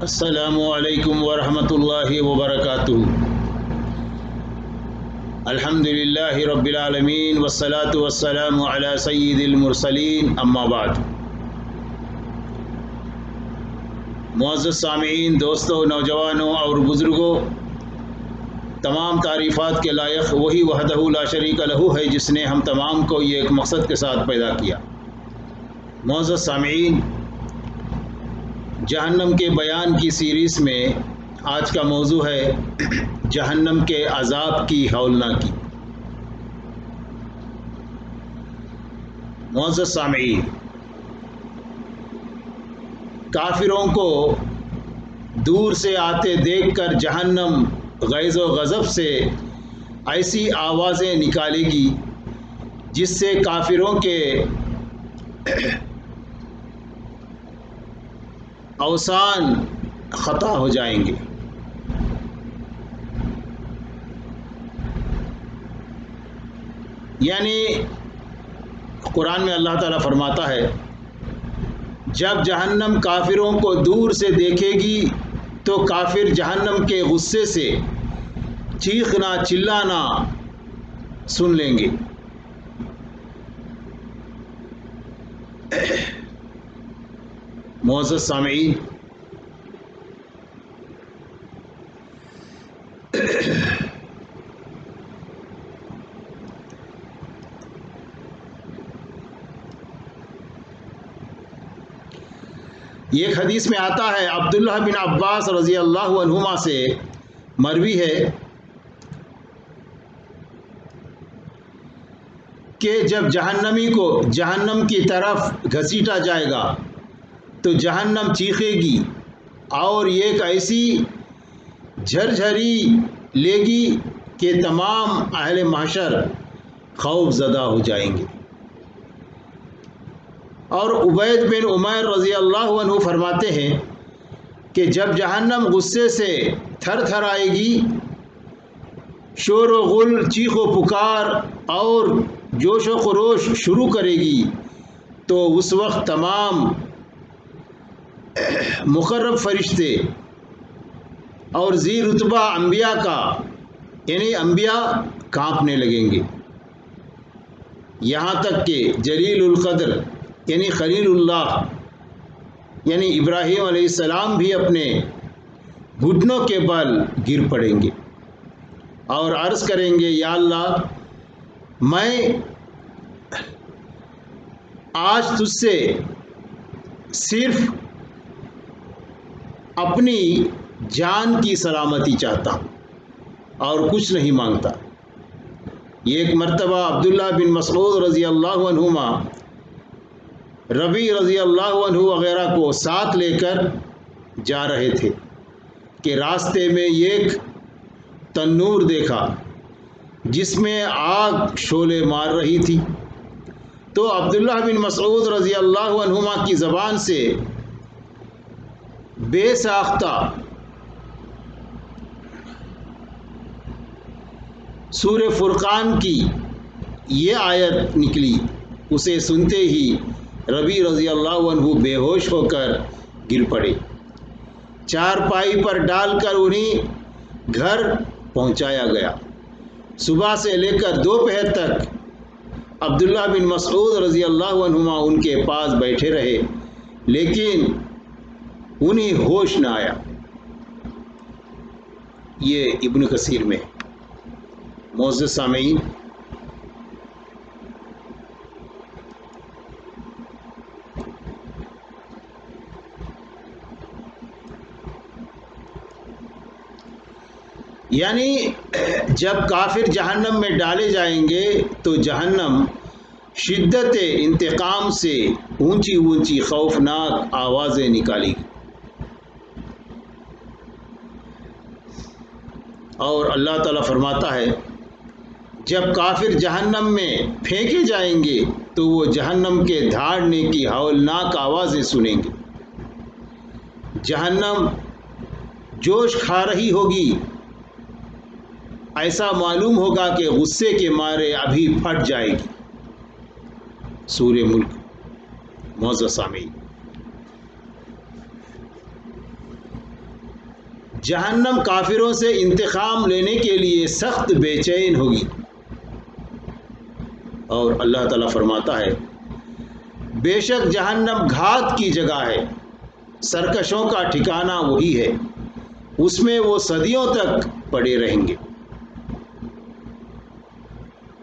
السلام علیکم ورحمۃ اللہ وبرکاتہ۔ الحمد للہ رب العالمین والصلاة والسلام علی سید المرسلین، اما بعد۔ معزز سامعین، دوستوں، نوجوانوں اور بزرگوں، تمام تعریفات کے لائق وہی وحدہ لا شریک لہ ہے جس نے ہم تمام کو یہ ایک مقصد کے ساتھ پیدا کیا۔ معزز سامعین، جہنم کے بیان کی سیریز میں آج کا موضوع ہے جہنم کے عذاب کی ہولناکی۔ معزز سامعین، کافروں کو دور سے آتے دیکھ کر جہنم غیظ و غضب سے ایسی آوازیں نکالے گی جس سے کافروں کے اوسان خطا ہو جائیں گے۔ یعنی قرآن میں اللہ تعالیٰ فرماتا ہے، جب جہنم کافروں کو دور سے دیکھے گی تو کافر جہنم کے غصے سے چیخنا چلانا سن لیں گے۔ معزز سامعین، ایک حدیث میں آتا ہے، عبداللہ بن عباس رضی اللہ عنہما سے مروی ہے کہ جب جہنمی کو جہنم کی طرف گھسیٹا جائے گا تو جہنم چیخے گی اور ایک ایسی جھرجھری لے گی کہ تمام اہل محشر خوف زدہ ہو جائیں گے۔ اور عبید بن عمیر رضی اللہ عنہ فرماتے ہیں کہ جب جہنم غصے سے تھر تھر آئے گی، شور و غل، چیخ و پکار اور جوش و خروش شروع کرے گی تو اس وقت تمام مقرب فرشتے اور ذی رتبہ انبیاء یعنی انبیاء کانپنے لگیں گے، یہاں تک کہ جلیل القدر یعنی خلیل اللہ یعنی ابراہیم علیہ السلام بھی اپنے گھٹنوں کے بل گر پڑیں گے اور عرض کریں گے، یا اللہ، میں آج تجھ سے صرف اپنی جان کی سلامتی چاہتا ہوں اور کچھ نہیں مانگتا۔ ایک مرتبہ عبداللہ بن مسعود رضی اللہ عنہما ربی رضی اللہ عنہ وغیرہ کو ساتھ لے کر جا رہے تھے کہ راستے میں ایک تنور دیکھا جس میں آگ شعلے مار رہی تھی، تو عبداللہ بن مسعود رضی اللہ عنہما کی زبان سے بے ساختہ سورہ فرقان کی یہ آیت نکلی۔ اسے سنتے ہی ربی رضی اللہ عنہ بے ہوش ہو کر گر پڑے۔ چارپائی پر ڈال کر انہیں گھر پہنچایا گیا۔ صبح سے لے کر دوپہر تک عبداللہ بن مسعود رضی اللہ عنہما ان کے پاس بیٹھے رہے، لیکن انہیں ہوش نہ آیا۔ یہ ابن کثیر میں۔ معزز سامعین، یعنی جب کافر جہنم میں ڈالے جائیں گے تو جہنم شدت انتقام سے اونچی اونچی خوفناک آوازیں نکالے گی، اور اللہ تعالیٰ فرماتا ہے، جب کافر جہنم میں پھینکے جائیں گے تو وہ جہنم کے دھاڑنے کی ہولناک آوازیں سنیں گے۔ جہنم جوش کھا رہی ہوگی، ایسا معلوم ہوگا کہ غصے کے مارے ابھی پھٹ جائے گی۔ سورہ ملک۔ معزز سامعین، جہنم کافروں سے انتقام لینے کے لیے سخت بے چین ہوگی۔ اور اللہ تعالیٰ فرماتا ہے بے شک جہنم گھات کی جگہ ہے، سرکشوں کا ٹھکانہ وہی ہے، اس میں وہ صدیوں تک پڑے رہیں گے۔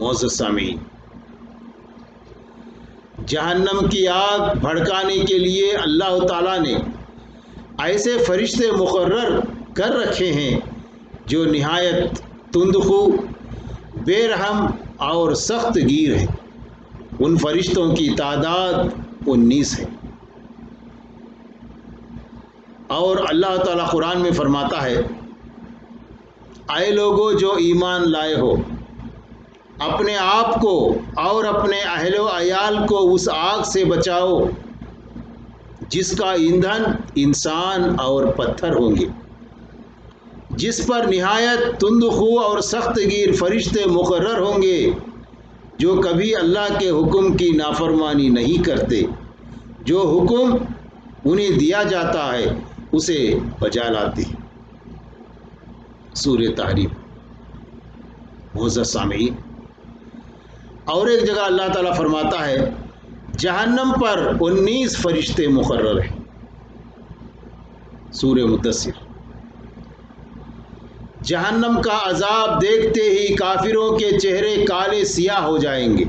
معزز سامعین، جہنم کی آگ بھڑکانے کے لیے اللہ تعالیٰ نے ایسے فرشتے مقرر کر رکھے ہیں جو نہایت تندخو، بے رحم اور سخت گیر ہیں۔ ان فرشتوں کی تعداد 19 ہے۔ اور اللہ تعالیٰ قرآن میں فرماتا ہے اے لوگو جو ایمان لائے ہو، اپنے آپ کو اور اپنے اہل و عیال کو اس آگ سے بچاؤ جس کا ایندھن انسان اور پتھر ہوں گے، جس پر نہایت تندخو اور سخت گیر فرشتے مقرر ہوں گے جو کبھی اللہ کے حکم کی نافرمانی نہیں کرتے، جو حکم انہیں دیا جاتا ہے اسے بجا لاتے ہیں۔ سورہ تحریم۔ معزز سامعین، اور ایک جگہ اللہ تعالیٰ فرماتا ہے جہنم پر 19 فرشتے مقرر ہیں۔ سورہ مدثر۔ جہنم کا عذاب دیکھتے ہی کافروں کے چہرے کالے سیاہ ہو جائیں گے۔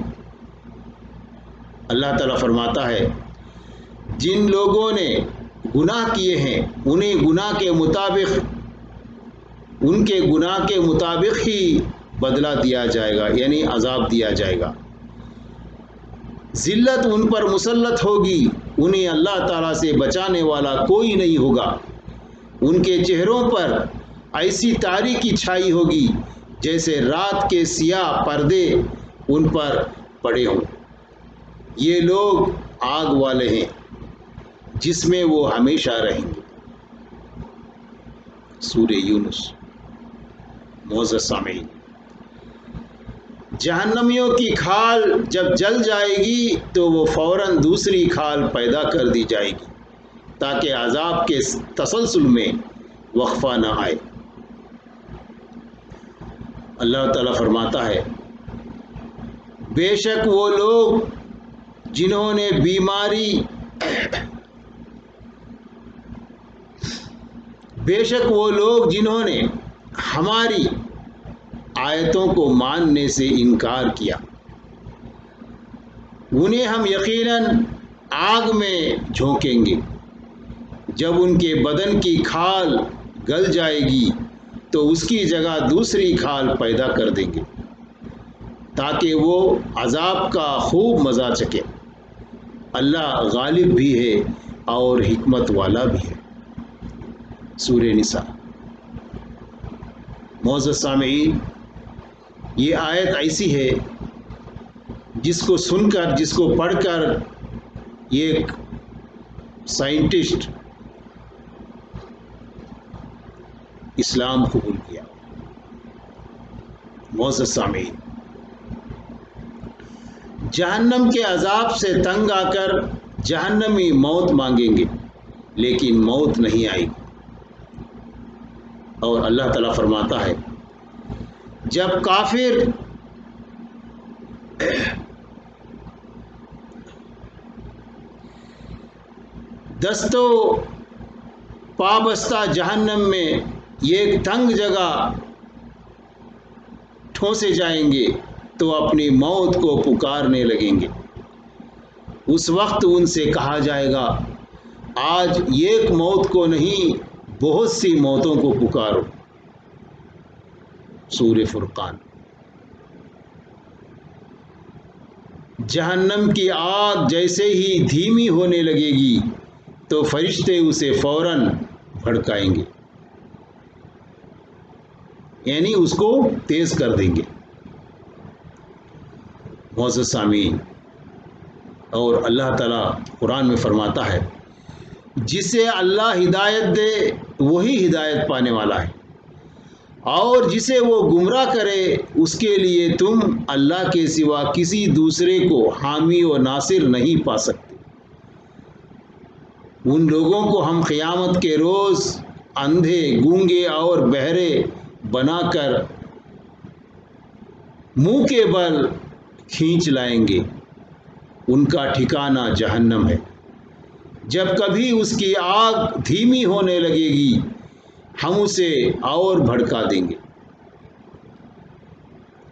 اللہ تعالیٰ فرماتا ہے جن لوگوں نے گناہ کیے ہیں انہیں ان کے گناہ کے مطابق ہی بدلہ دیا جائے گا، یعنی عذاب دیا جائے گا۔ ذلت ان پر مسلط ہوگی، انہیں اللہ تعالیٰ سے بچانے والا کوئی نہیں ہوگا۔ ان کے چہروں پر ایسی تاریکی چھائی ہوگی جیسے رات کے سیاہ پردے ان پر پڑے ہوں۔ یہ لوگ آگ والے ہیں جس میں وہ ہمیشہ رہیں گے۔ سورہ یونس۔ معزز سامعین، جہنمیوں کی کھال جب جل جائے گی تو وہ فوراً دوسری کھال پیدا کر دی جائے گی تاکہ عذاب کے تسلسل میں وقفہ نہ آئے۔ اللہ تعالیٰ فرماتا ہے بے شک وہ لوگ جنہوں نے ہماری آیتوں کو ماننے سے انکار کیا، انہیں ہم یقیناً آگ میں جھونکیں گے۔ جب ان کے بدن کی کھال گل جائے گی تو اس کی جگہ دوسری کھال پیدا کر دیں گے تاکہ وہ عذاب کا خوب مزہ چکے۔ اللہ غالب بھی ہے اور حکمت والا بھی ہے۔ سورہ نساء۔ معزز سامعین، یہ آیت ایسی ہے جس کو سن کر، جس کو پڑھ کر ایک سائنٹسٹ اسلام قبول کیا۔ معزز سامعین، جہنم کے عذاب سے تنگ آ کر جہنمی موت مانگیں گے لیکن موت نہیں آئے گی۔ اور اللہ تعالیٰ فرماتا ہے جب کافر دستوں پابستہ جہنم میں ایک تنگ جگہ ٹھونسے جائیں گے تو اپنی موت کو پکارنے لگیں گے۔ اس وقت ان سے کہا جائے گا آج ایک موت کو نہیں بہت سی موتوں کو پکارو۔ سورہ فرقان۔ جہنم کی آگ جیسے ہی دھیمی ہونے لگے گی تو فرشتے اسے فوراً بھڑکائیں گے، یعنی اس کو تیز کر دیں گے۔ معزز سامعین، اور اللہ تعالیٰ قرآن میں فرماتا ہے جسے اللہ ہدایت دے وہی ہدایت پانے والا ہے، اور جسے وہ گمراہ کرے اس کے لیے تم اللہ کے سوا کسی دوسرے کو حامی و ناصر نہیں پا سکتے۔ ان لوگوں کو ہم قیامت کے روز اندھے گونگے اور بہرے بنا کر منہ کے بل کھینچ لائیں گے، ان کا ٹھکانہ جہنم ہے۔ جب کبھی اس کی آگ دھیمی ہونے لگے گی ہم اسے اور بھڑکا دیں گے۔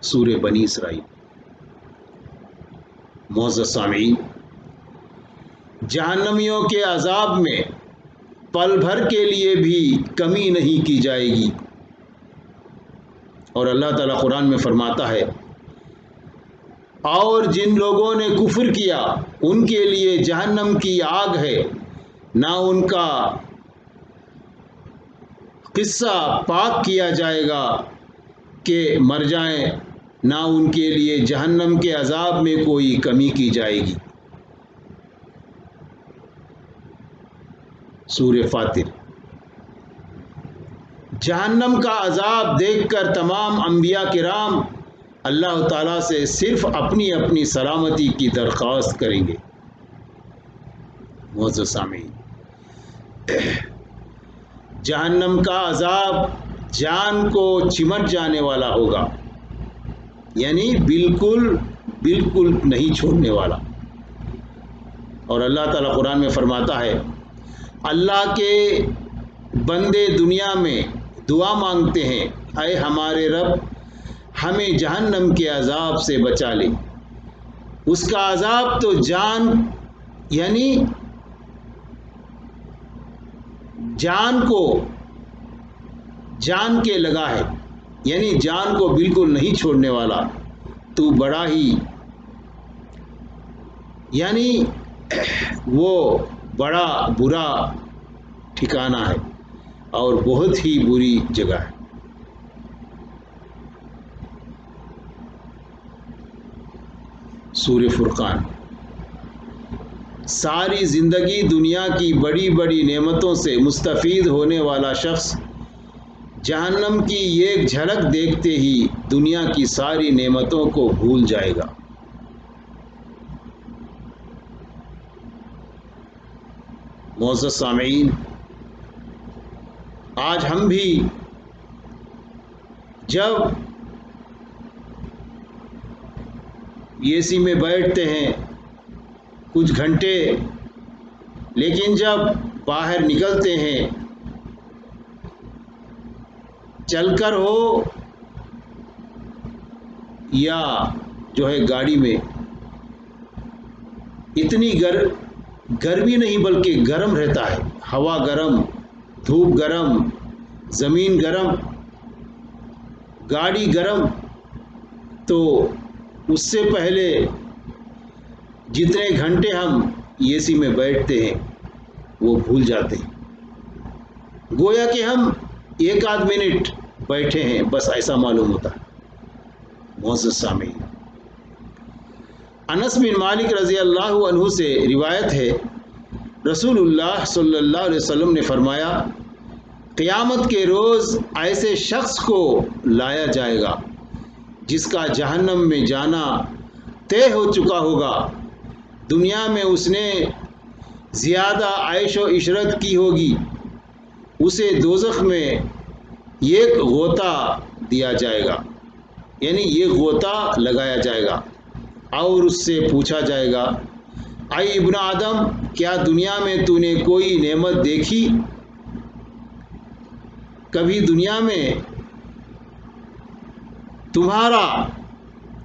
سورہ بنی اسرائیل۔ معزز سامعین، جہنمیوں کے عذاب میں پل بھر کے لیے بھی کمی نہیں کی جائے گی، اور اللہ تعالیٰ قرآن میں فرماتا ہے، اور جن لوگوں نے کفر کیا ان کے لیے جہنم کی آگ ہے، نہ ان کا قصہ پاک کیا جائے گا کہ مر جائیں، نہ ان کے لیے جہنم کے عذاب میں کوئی کمی کی جائے گی۔ سورہ فاتر۔ جہنم کا عذاب دیکھ کر تمام انبیاء کرام اللہ تعالیٰ سے صرف اپنی اپنی سلامتی کی درخواست کریں گے۔ معزز سامعین، جہنم کا عذاب جان کو چمٹ جانے والا ہوگا، یعنی بالکل نہیں چھوڑنے والا۔ اور اللہ تعالیٰ قرآن میں فرماتا ہے، اللہ کے بندے دنیا میں دعا مانگتے ہیں، اے ہمارے رب ہمیں جہنم کے عذاب سے بچا لے۔ اس کا عذاب تو جان، یعنی جان کو جان کے لگا ہے، یعنی جان کو بالکل نہیں چھوڑنے والا، تو بڑا ہی، یعنی وہ بڑا برا ٹھکانہ ہے اور بہت ہی بری جگہ ہے۔ سورہ فرقان۔ ساری زندگی دنیا کی بڑی بڑی نعمتوں سے مستفید ہونے والا شخص جہنم کی ایک جھلک دیکھتے ہی دنیا کی ساری نعمتوں کو بھول جائے گا۔ معزز سامعین، آج ہم بھی جب اے سی میں بیٹھتے ہیں کچھ گھنٹے، لیکن جب باہر نکلتے ہیں چل کر ہو یا جو ہے گاڑی میں، اتنی گرمی نہیں بلکہ گرم رہتا ہے، ہوا گرم، دھوپ گرم، زمین گرم، گاڑی گرم، تو اس سے پہلے جتنے گھنٹے ہم اے سی میں بیٹھتے ہیں وہ بھول جاتے ہیں، گویا کہ ہم ایک آدھ منٹ بیٹھے ہیں، بس ایسا معلوم ہوتا ہے۔ معزز سامعین، انس بن مالک رضی اللہ عنہ سے روایت ہے، رسول اللہ صلی اللہ علیہ وسلم نے فرمایا، قیامت کے روز ایسے شخص کو لایا جائے گا جس کا جہنم میں جانا طے ہو چکا ہوگا، دنیا میں اس نے زیادہ عیش و عشرت کی ہوگی، اسے دوزخ میں ایک غوطہ دیا جائے گا، یعنی یہ غوطہ لگایا جائے گا، اور اس سے پوچھا جائے گا، اے ابن آدم، کیا دنیا میں تو نے کوئی نعمت دیکھی؟ کبھی دنیا میں تمہارا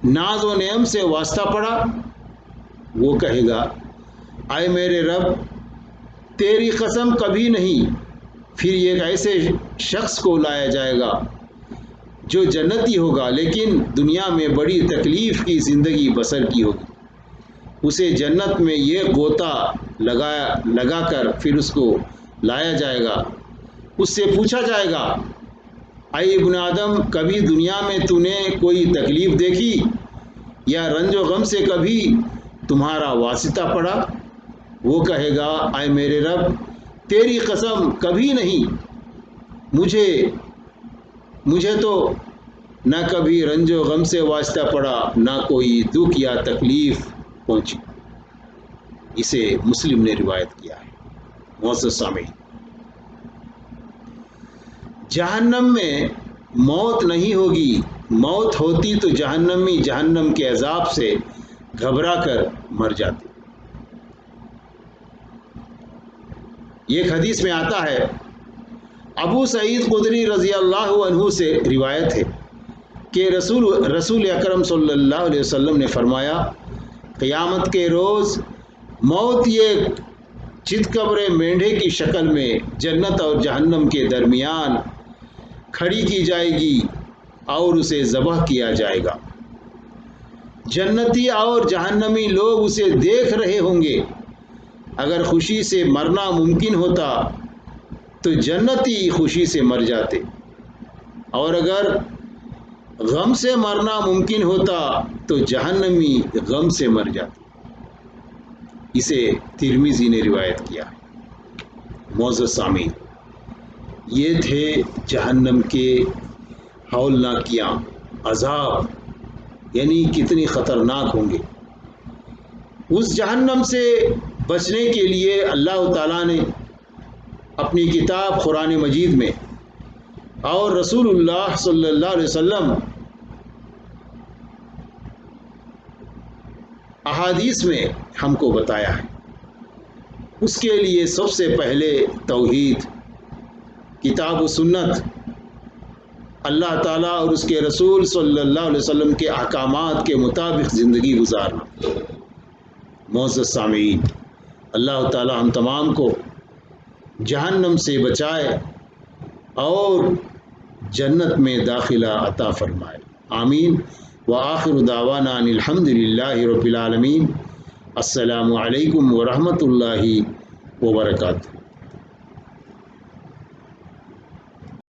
ناز و نعم سے واسطہ پڑا؟ وہ کہے گا، اے میرے رب تیری قسم کبھی نہیں۔ پھر ایک ایسے شخص کو لایا جائے گا جو جنتی ہوگا لیکن دنیا میں بڑی تکلیف کی زندگی بسر کی ہوگی، اسے جنت میں یہ غوطہ لگا کر پھر اس کو لایا جائے گا، اس سے پوچھا جائے گا، اے ابن آدم، کبھی دنیا میں تو نے کوئی تکلیف دیکھی یا رنج و غم سے کبھی تمہارا واسطہ پڑا؟ وہ کہے گا، اے میرے رب تیری قسم کبھی نہیں، مجھے تو نہ کبھی رنج و غم سے واسطہ پڑا، نہ کوئی دکھ یا تکلیف پہنچی۔ اسے مسلم نے روایت کیا ہے۔ معزز سامعین، جہنم میں موت نہیں ہوگی، موت ہوتی تو جہنمی جہنم کے عذاب سے گھبرا کر مر جاتے۔ ایک حدیث میں آتا ہے، ابو سعید خدری رضی اللہ عنہ سے روایت ہے کہ رسول اکرم صلی اللہ علیہ وسلم نے فرمایا، قیامت کے روز موت یہ چتکبر مینڈھے کی شکل میں جنت اور جہنم کے درمیان کھڑی کی جائے گی اور اسے ذبح کیا جائے گا۔ جنتی اور جہنمی لوگ اسے دیکھ رہے ہوں گے۔ اگر خوشی سے مرنا ممکن ہوتا تو جنتی خوشی سے مر جاتے، اور اگر غم سے مرنا ممکن ہوتا تو جہنمی غم سے مر جاتے۔ اسے ترمذی نے روایت کیا۔ معزز سامعین، یہ تھے جہنم کے ہولناکیاں، عذاب، یعنی کتنی خطرناک ہوں گے۔ اس جہنم سے بچنے کے لیے اللہ تعالیٰ نے اپنی کتاب قرآن مجید میں اور رسول اللہ صلی اللہ علیہ وسلم احادیث میں ہم کو بتایا ہے۔ اس کے لیے سب سے پہلے توحید، کتاب و سنت، اللہ تعالیٰ اور اس کے رسول صلی اللہ علیہ وسلم کے احکامات کے مطابق زندگی گزارنا۔ معزز سامعین، اللہ تعالیٰ ہم تمام کو جہنم سے بچائے اور جنت میں داخلہ عطا فرمائے، آمین۔ وآخر دعوانا ان الحمد للہ رب العالمین۔ السلام علیکم ورحمۃ اللہ وبرکاتہ۔